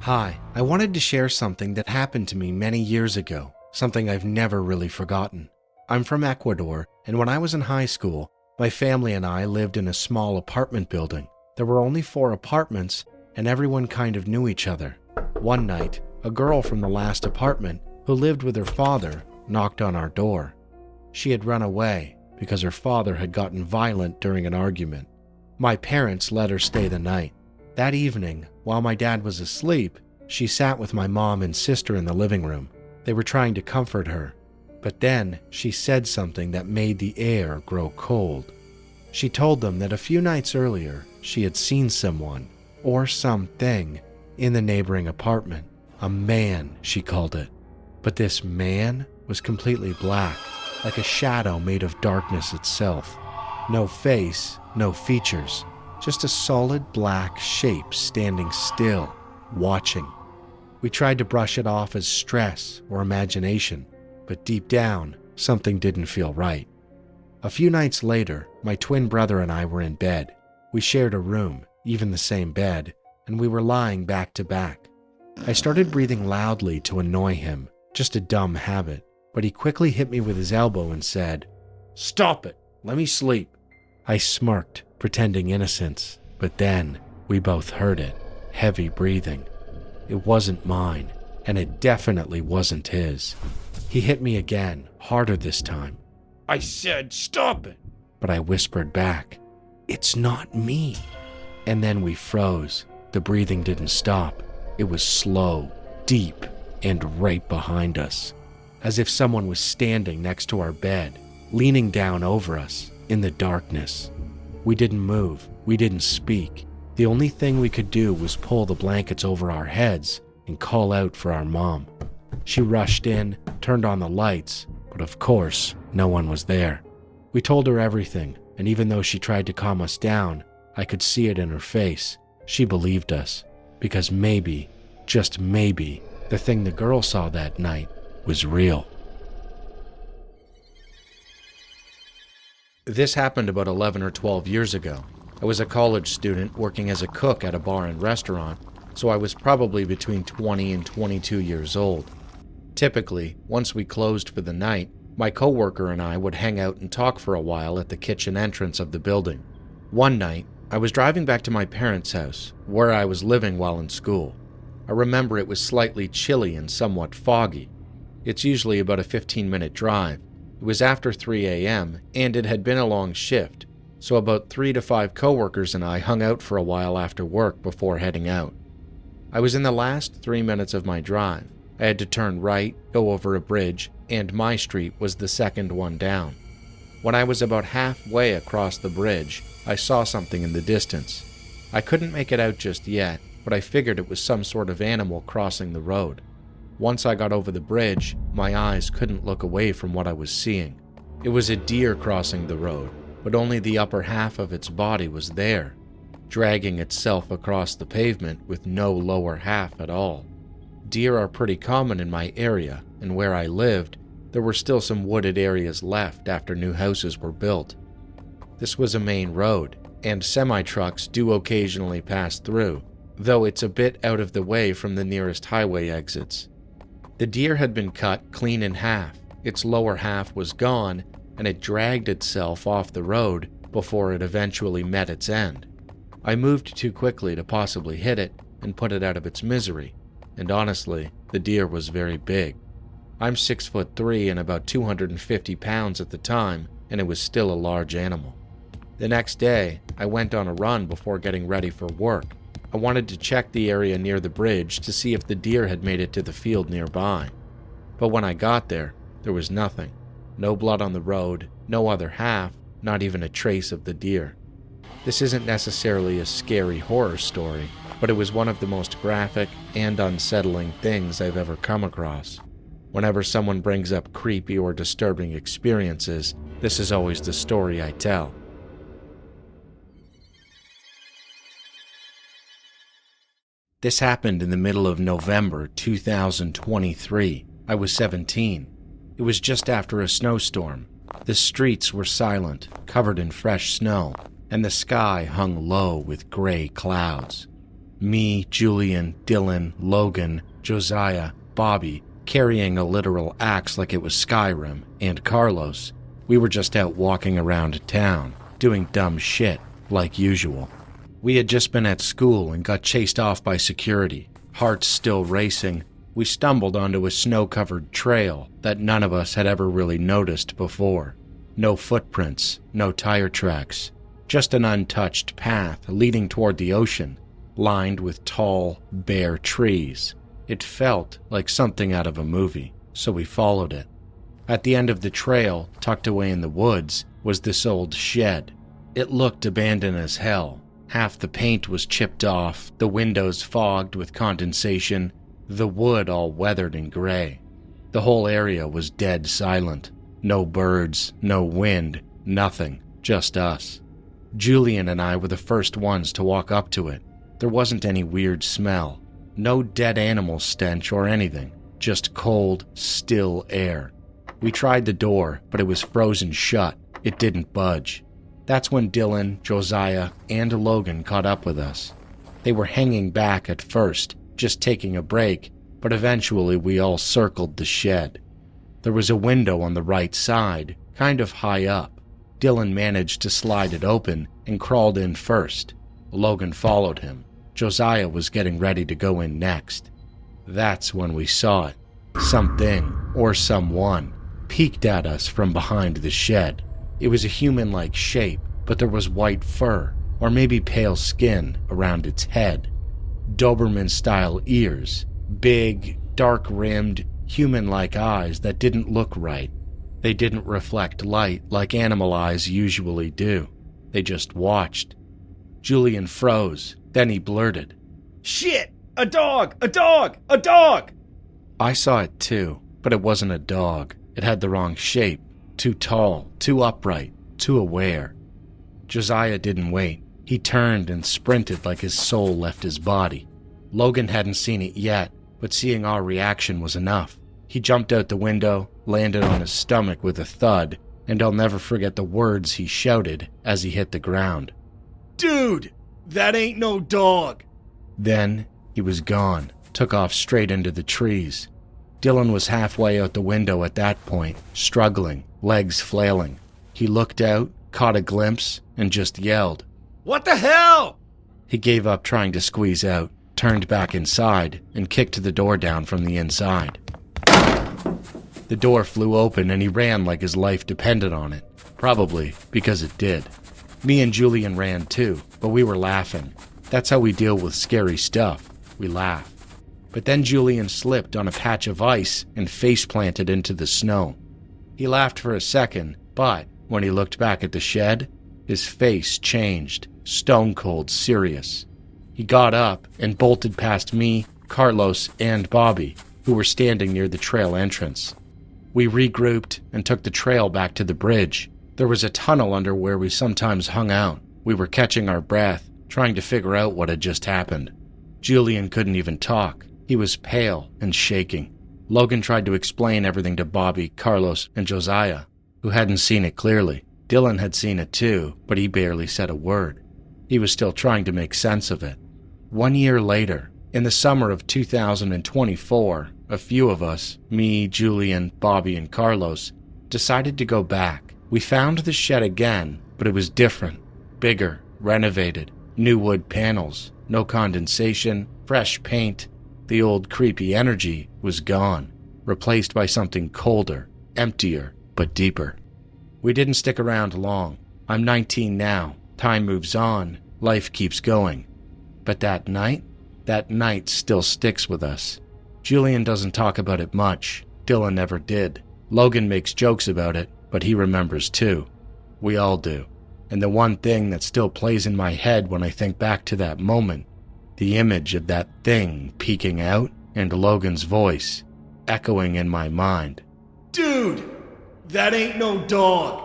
Hi, I wanted to share something that happened to me many years ago, something I've never really forgotten. I'm from Ecuador, and when I was in high school, my family and I lived in a small apartment building. There were only 4 apartments, and everyone kind of knew each other. One night, a girl from the last apartment, who lived with her father, knocked on our door. She had run away because her father had gotten violent during an argument. My parents let her stay the night. That evening, while my dad was asleep, she sat with my mom and sister in the living room. They were trying to comfort her, but then she said something that made the air grow cold. She told them that a few nights earlier, she had seen someone, or something, in the neighboring apartment. A man, she called it. But this man was completely black, like a shadow made of darkness itself. No face, no features, just a solid black shape standing still, watching. We tried to brush it off as stress or imagination, but deep down, something didn't feel right. A few nights later, my twin brother and I were in bed. We shared a room, even the same bed, and we were lying back to back. I started breathing loudly to annoy him, just a dumb habit, but he quickly hit me with his elbow and said, "Stop it, let me sleep." I smirked, pretending innocence, but then we both heard it, heavy breathing. It wasn't mine, and it definitely wasn't his. He hit me again, harder this time. "I said stop it," but I whispered back, "It's not me." And then we froze. The breathing didn't stop. It was slow, deep, and right behind us, as if someone was standing next to our bed, leaning down over us in the darkness. We didn't move. We didn't speak. The only thing we could do was pull the blankets over our heads and call out for our mom. She rushed in, turned on the lights, but of course, no one was there. We told her everything, and even though she tried to calm us down, I could see it in her face. She believed us, because maybe, just maybe, the thing the girl saw that night was real. This happened about 11 or 12 years ago. I was a college student working as a cook at a bar and restaurant, so I was probably between 20 and 22 years old. Typically, once we closed for the night, my coworker and I would hang out and talk for a while at the kitchen entrance of the building. One night, I was driving back to my parents' house, where I was living while in school. I remember it was slightly chilly and somewhat foggy. It's usually about a 15-minute drive. It was after 3 a.m., and it had been a long shift, so about 3 to 5 coworkers and I hung out for a while after work before heading out. I was in the last 3 minutes of my drive. I had to turn right, go over a bridge, and my street was the second one down. When I was about halfway across the bridge, I saw something in the distance. I couldn't make it out just yet, but I figured it was some sort of animal crossing the road. Once I got over the bridge, my eyes couldn't look away from what I was seeing. It was a deer crossing the road, but only the upper half of its body was there, dragging itself across the pavement with no lower half at all. Deer are pretty common in my area, and where I lived, there were still some wooded areas left after new houses were built. This was a main road, and semi-trucks do occasionally pass through, though it's a bit out of the way from the nearest highway exits. The deer had been cut clean in half, its lower half was gone, and it dragged itself off the road before it eventually met its end. I moved too quickly to possibly hit it and put it out of its misery, and honestly, the deer was very big. I'm 6'3" and about 250 pounds at the time, and it was still a large animal. The next day, I went on a run before getting ready for work. I wanted to check the area near the bridge to see if the deer had made it to the field nearby. But when I got there was nothing. No blood on the road, no other half, not even a trace of the deer. This isn't necessarily a scary horror story, but it was one of the most graphic and unsettling things I've ever come across. Whenever someone brings up creepy or disturbing experiences, this is always the story I tell. This happened in the middle of November 2023. I was 17. It was just after a snowstorm. The streets were silent, covered in fresh snow, and the sky hung low with gray clouds. Me, Julian, Dylan, Logan, Josiah, Bobby, carrying a literal axe like it was Skyrim, and Carlos. We were just out walking around town, doing dumb shit, like usual. We had just been at school and got chased off by security. Hearts still racing, we stumbled onto a snow-covered trail that none of us had ever really noticed before. No footprints, no tire tracks, just an untouched path leading toward the ocean, lined with tall, bare trees. It felt like something out of a movie, so we followed it. At the end of the trail, tucked away in the woods, was this old shed. It looked abandoned as hell. Half the paint was chipped off, the windows fogged with condensation, the wood all weathered and gray. The whole area was dead silent. No birds, no wind, nothing, just us. Julian and I were the first ones to walk up to it. There wasn't any weird smell. No dead animal stench or anything, just cold, still air. We tried the door, but it was frozen shut. It didn't budge. That's when Dylan, Josiah, and Logan caught up with us. They were hanging back at first, just taking a break, but eventually we all circled the shed. There was a window on the right side, kind of high up. Dylan managed to slide it open and crawled in first. Logan followed him. Josiah was getting ready to go in next. That's when we saw it. Something, or someone, peeked at us from behind the shed. It was a human-like shape, but there was white fur, or maybe pale skin, around its head. Doberman-style ears, big, dark-rimmed, human-like eyes that didn't look right. They didn't reflect light like animal eyes usually do. They just watched. Julian froze, then he blurted, "Shit! A dog! A dog! A dog!" I saw it too, but it wasn't a dog. It had the wrong shape. Too tall, too upright, too aware. Josiah didn't wait. He turned and sprinted like his soul left his body. Logan hadn't seen it yet, but seeing our reaction was enough. He jumped out the window, landed on his stomach with a thud, and I'll never forget the words he shouted as he hit the ground. "Dude, that ain't no dog!" Then he was gone, took off straight into the trees. Dylan was halfway out the window at that point, struggling, legs flailing. He looked out, caught a glimpse, and just yelled, "What the hell?" He gave up trying to squeeze out, turned back inside, and kicked the door down from the inside. The door flew open and he ran like his life depended on it, probably because it did. Me and Julian ran too, but we were laughing. That's how we deal with scary stuff. We laugh. But then Julian slipped on a patch of ice and face-planted into the snow. He laughed for a second, but when he looked back at the shed, his face changed, stone-cold serious. He got up and bolted past me, Carlos, and Bobby, who were standing near the trail entrance. We regrouped and took the trail back to the bridge. There was a tunnel under where we sometimes hung out. We were catching our breath, trying to figure out what had just happened. Julian couldn't even talk. He was pale and shaking. Logan tried to explain everything to Bobby, Carlos, and Josiah, who hadn't seen it clearly. Dylan had seen it too, but he barely said a word. He was still trying to make sense of it. 1 year later, in the summer of 2024, a few of us, me, Julian, Bobby, and Carlos, decided to go back. We found the shed again, but it was different, bigger, renovated, new wood panels, no condensation, fresh paint. The old creepy energy was gone, replaced by something colder, emptier, but deeper. We didn't stick around long. I'm 19 now. Time moves on. Life keeps going. But that night still sticks with us. Julian doesn't talk about it much. Dylan never did. Logan makes jokes about it, but he remembers too. We all do. And the one thing that still plays in my head when I think back to that moment, the image of that thing peeking out and Logan's voice echoing in my mind. "Dude, that ain't no dog."